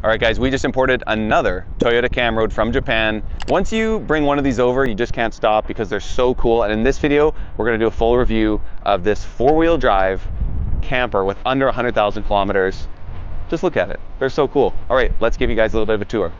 All right guys, we just imported another Toyota Camroad from Japan. Once you bring one of these over, you just can't stop because they're so cool. And in this video, we're gonna do a full review of this four-wheel drive camper with under 100,000 kilometers. Just look at it, they're so cool. All right, let's give you guys a little bit of a tour.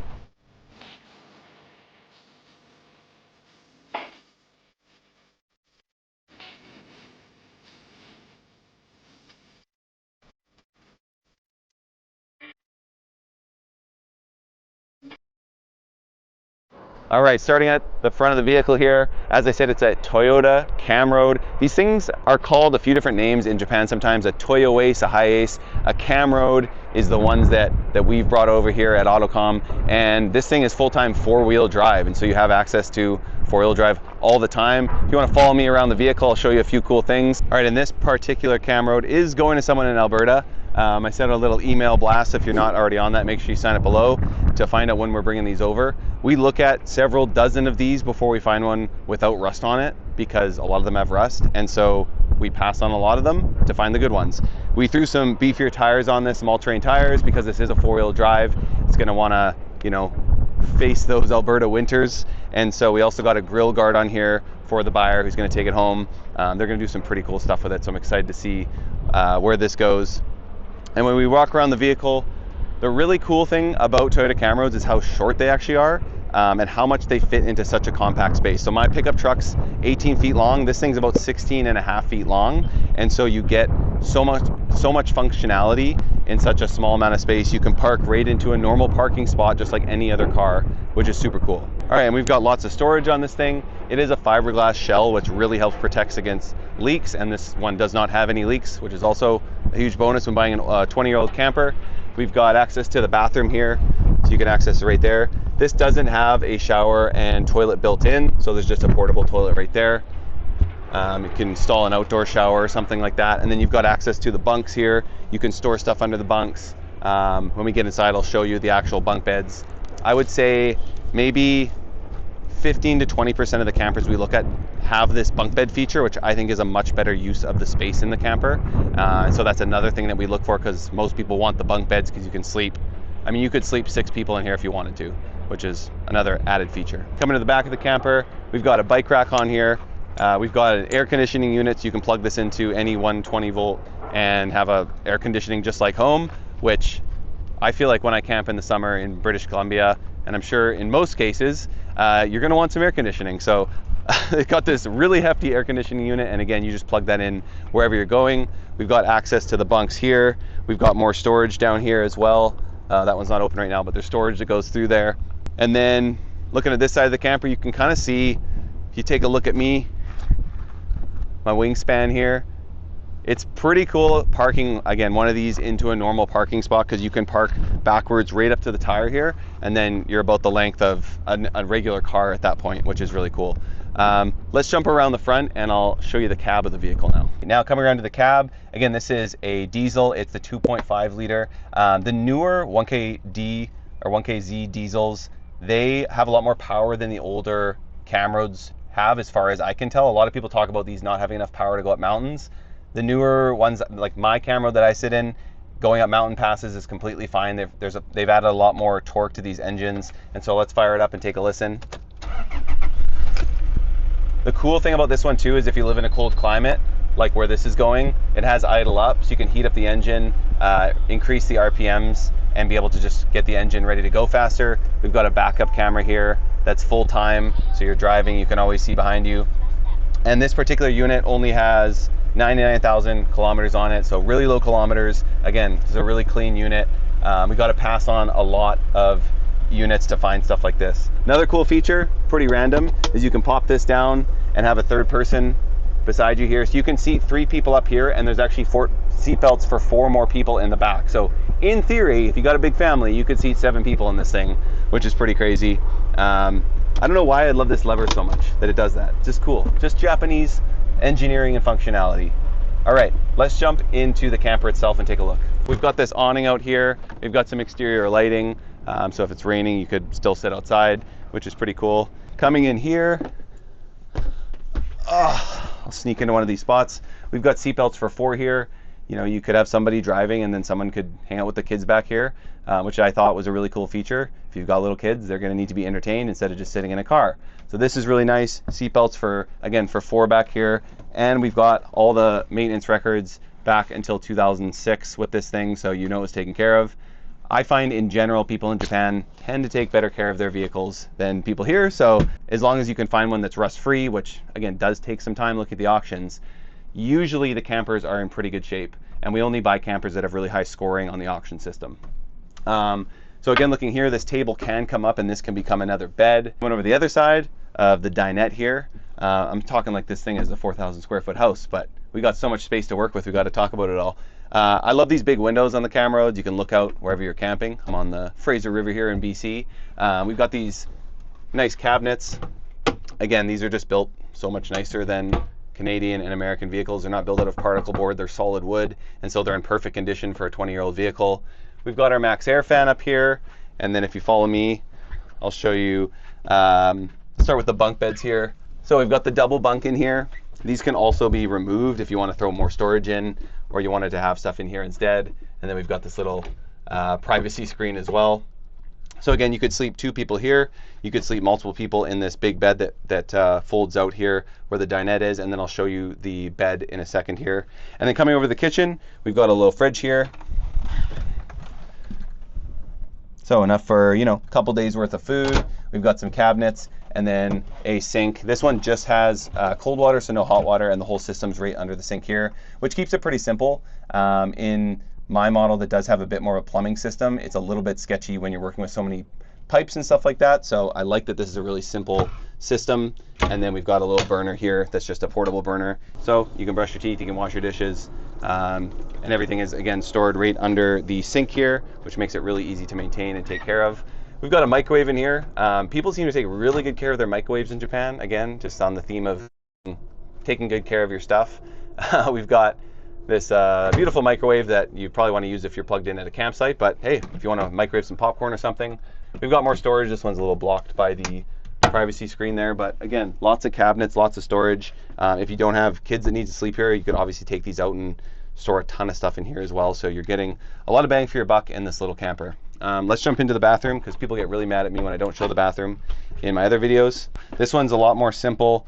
All right, starting at the front of the vehicle here, as I said, it's a Toyota Camroad. These things are called a few different names in Japan sometimes, a Toyo Ace, a High Ace. A Camroad is the ones that we've brought over here at Autocom, and this thing is full-time four-wheel drive, and so you have access to four-wheel drive all the time. If you want to follow me around the vehicle, I'll show you a few cool things. All right, and this particular Camroad is going to someone in Alberta. I sent a little email blast. If you're not already on that, make sure you sign up below to find out when we're bringing these over. We look at several dozen of these before we find one without rust on it, because a lot of them have rust, and so we pass on a lot of them to find the good ones. We threw some beefier tires on this, some all-terrain tires, because this is a four-wheel drive. It's going to want to, you know, face those Alberta winters, and so we also got a grill guard on here for the buyer who's going to take it home. They're going to do some pretty cool stuff with it, so I'm excited to see where this goes. And when we walk around the vehicle, the really cool thing about Toyota Camroads is how short they actually are, and how much they fit into such a compact space. So my pickup truck's 18 feet long. This thing's about 16.5 feet long. And so you get so much functionality in such a small amount of space. You can park right into a normal parking spot, just like any other car, which is super cool. All right, and we've got lots of storage on this thing. It is a fiberglass shell, which really helps protect against leaks. And this one does not have any leaks, which is also a huge bonus when buying a 20-year-old camper. We've got access to the bathroom here, so you can access it right there. This doesn't have a shower and toilet built in, so there's just a portable toilet right there. You can install an outdoor shower or something like that. And then you've got access to the bunks here. You can store stuff under the bunks. When we get inside, I'll show you the actual bunk beds. I would say maybe 15 to 20% of the campers we look at have this bunk bed feature, which I think is a much better use of the space in the camper. So that's another thing that we look for, because most people want the bunk beds because you can sleep. I mean, you could sleep 6 people in here if you wanted to, which is another added feature. Coming to the back of the camper, we've got a bike rack on here. We've got an air conditioning unit, so you can plug this into any 120 volt and have a air conditioning just like home, which I feel like when I camp in the summer in British Columbia, and I'm sure in most cases, you're gonna want some air conditioning. So they've got this really hefty air conditioning unit, and again, you just plug that in wherever you're going. We've got access to the bunks here. We've got more storage down here as well. That one's not open right now, but there's storage that goes through there. And then looking at this side of the camper, you can kind of see, if you take a look at me, my wingspan here, it's pretty cool parking, again, one of these into a normal parking spot, because you can park backwards right up to the tire here, and then you're about the length of a regular car at that point, which is really cool. Let's jump around the front and I'll show you the cab of the vehicle now. Now coming around to the cab, again, this is a diesel. It's the 2.5 liter. The newer 1KD or 1KZ diesels, they have a lot more power than the older Camroads have, as far as I can tell. A lot of people talk about these not having enough power to go up mountains. The newer ones, like my Camroad that I sit in, going up mountain passes is completely fine. They've added a lot more torque to these engines, and so let's fire it up and take a listen. The cool thing about this one too is if you live in a cold climate, like where this is going, it has idle up, so you can heat up the engine, increase the RPMs, and be able to just get the engine ready to go faster. We've got a backup camera here that's full time, so you're driving, you can always see behind you. And this particular unit only has 99,000 kilometers on it, so really low kilometers. Again, it's a really clean unit. We got to pass on a lot of units to find stuff like this. Another cool feature, pretty random, is you can pop this down and have a third person beside you here. So you can seat 3 people up here, and there's actually 4 seat belts for 4 more people in the back. So in theory, if you got a big family, you could seat 7 people in this thing, which is pretty crazy. I don't know why I love this lever so much that it does that. It's just cool. Just Japanese engineering and functionality. All right, let's jump into the camper itself and take a look. We've got this awning out here. We've got some exterior lighting. So if it's raining, you could still sit outside, which is pretty cool. Coming in here, I'll sneak into one of these spots. We've got seat belts for 4 here. you know, you could have somebody driving and then someone could hang out with the kids back here, which I thought was a really cool feature. If you've got little kids, they're going to need to be entertained instead of just sitting in a car. So this is really nice. Seatbelts for, again, for 4 back here. And we've got all the maintenance records back until 2006 with this thing, so you know it's taken care of. I find in general people in Japan tend to take better care of their vehicles than people here, so as long as you can find one that's rust-free, which again does take some time, look at the auctions, usually the campers are in pretty good shape, and we only buy campers that have really high scoring on the auction system. So again, looking here, this table can come up and this can become another bed. Going over the other side of the dinette here, I'm talking like this thing is a 4,000 square foot house, but we got so much space to work with, we got to talk about it all. I love these big windows on the Camroads. You can look out wherever you're camping. I'm on the Fraser River here in BC. We've got these nice cabinets. Again, these are just built so much nicer than Canadian and American vehicles. They're not built out of particle board, they're solid wood, and so they're in perfect condition for a 20-year-old vehicle. We've got our Max Air fan up here, and then if you follow me, I'll show you, start with the bunk beds here. So we've got the double bunk in here. These can also be removed if you want to throw more storage in, or you wanted to have stuff in here instead. And then we've got this little privacy screen as well. So again, you could sleep 2 people here. You could sleep multiple people in this big bed that folds out here where the dinette is, and then I'll show you the bed in a second here. And then coming over to the kitchen, we've got a little fridge here. So enough for, you know, a couple days worth of food. We've got some cabinets and then a sink. This one just has cold water, so no hot water, and the whole system's right under the sink here, which keeps it pretty simple. In my model that does have a bit more of a plumbing system, it's a little bit sketchy when you're working with so many pipes and stuff like that. So I like that this is a really simple system. And then we've got a little burner here that's just a portable burner. So you can brush your teeth, you can wash your dishes, and everything is, again, stored right under the sink here, which makes it really easy to maintain and take care of. We've got a microwave in here. People seem to take really good care of their microwaves in Japan. Again, just on the theme of taking good care of your stuff. We've got this beautiful microwave that you probably want to use if you're plugged in at a campsite, but hey, if you want to microwave some popcorn or something. We've got more storage. This one's a little blocked by the privacy screen there, but again, lots of cabinets, lots of storage. If you don't have kids that need to sleep here, you could obviously take these out and store a ton of stuff in here as well, so you're getting a lot of bang for your buck in this little camper. Let's jump into the bathroom, because people get really mad at me when I don't show the bathroom in my other videos. This one's a lot more simple.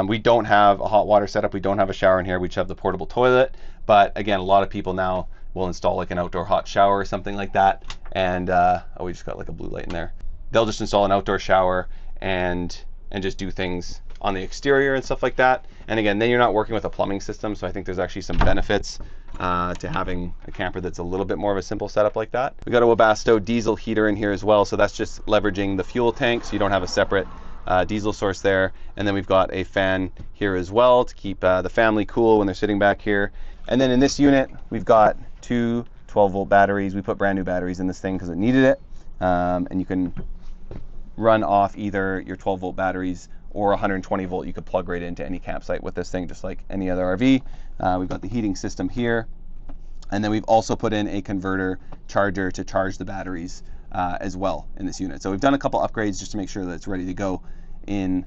We don't have a hot water setup, we don't have a shower in here, we just have the portable toilet. But again, a lot of people now will install like an outdoor hot shower or something like that, and oh, we just got like a blue light in there. They'll just install an outdoor shower and just do things on the exterior and stuff like that. And again, then you're not working with a plumbing system, so I think there's actually some benefits to having a camper that's a little bit more of a simple setup like that. We got a Webasto diesel heater in here as well, so that's just leveraging the fuel tank, so you don't have a separate diesel source there. And then we've got a fan here as well to keep the family cool when they're sitting back here. And then in this unit, we've got 2 12-volt batteries. We put brand new batteries in this thing because it needed it, and you can run off either your 12-volt batteries or 120 volt. You could plug right into any campsite with this thing, just like any other RV. We've got the heating system here, and then we've also put in a converter charger to charge the batteries as well in this unit. So we've done a couple upgrades just to make sure that it's ready to go in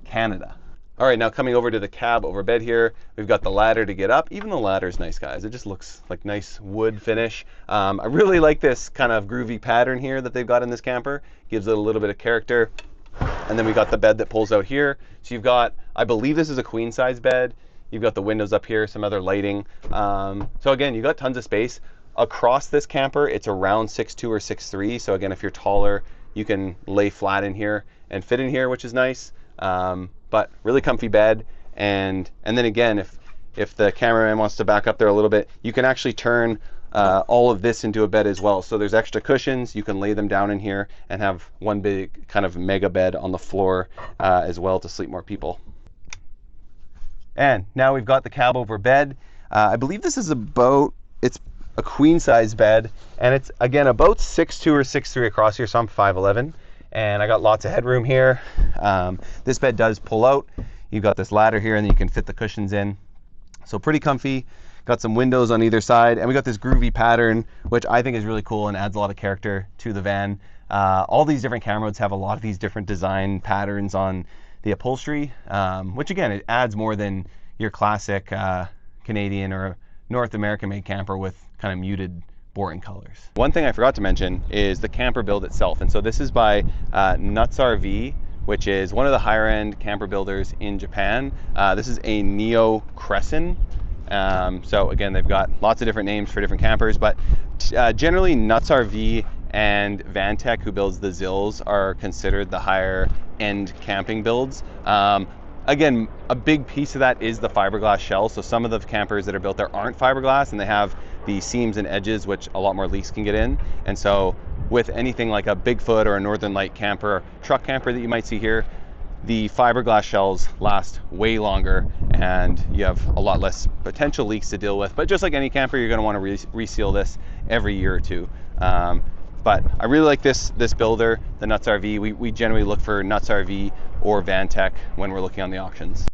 Canada. All right, now coming over to the cab over bed here, we've got the ladder to get up. Even the ladder's nice, guys. It just looks like nice wood finish. I really like this kind of groovy pattern here that they've got in this camper. Gives it a little bit of character. And then we got the bed that pulls out here. So you've got, I believe this is a queen size bed. You've got the windows up here, some other lighting. So again, you've got tons of space. Across this camper, it's around 6'2" or 6'3". So again, if you're taller, you can lay flat in here and fit in here, which is nice. But really comfy bed. And then again, if the cameraman wants to back up there a little bit, you can actually turn all of this into a bed as well. So there's extra cushions. You can lay them down in here and have one big kind of mega bed on the floor as well to sleep more people. And now we've got the cab over bed. I believe this is it's a queen size bed, and it's again about 6'2" or 6'3" across here, so I'm 5'11", and I got lots of headroom here. This bed does pull out. You've got this ladder here, and then you can fit the cushions in. So pretty comfy. Got some windows on either side, and we got this groovy pattern, which I think is really cool and adds a lot of character to the van. All these different Camroads have a lot of these different design patterns on the upholstery, which again, it adds more than your classic Canadian or North American made camper with kind of muted boring colors. One thing I forgot to mention is the camper build itself. And so this is by Nuts RV, which is one of the higher end camper builders in Japan. This is a Neo Crescent. So again, they've got lots of different names for different campers, but generally Nuts RV and Vantech, who builds the Zills, are considered the higher end camping builds. Again, a big piece of that is the fiberglass shell. So some of the campers that are built there aren't fiberglass, and they have the seams and edges, which a lot more leaks can get in. And so with anything like a Bigfoot or a Northern Light camper, or truck camper that you might see here, the fiberglass shells last way longer and you have a lot less potential leaks to deal with. But just like any camper, you're going to want to reseal this every year or two. But I really like this builder, the Nuts RV. We generally look for Nuts RV or Vantech when we're looking on the auctions.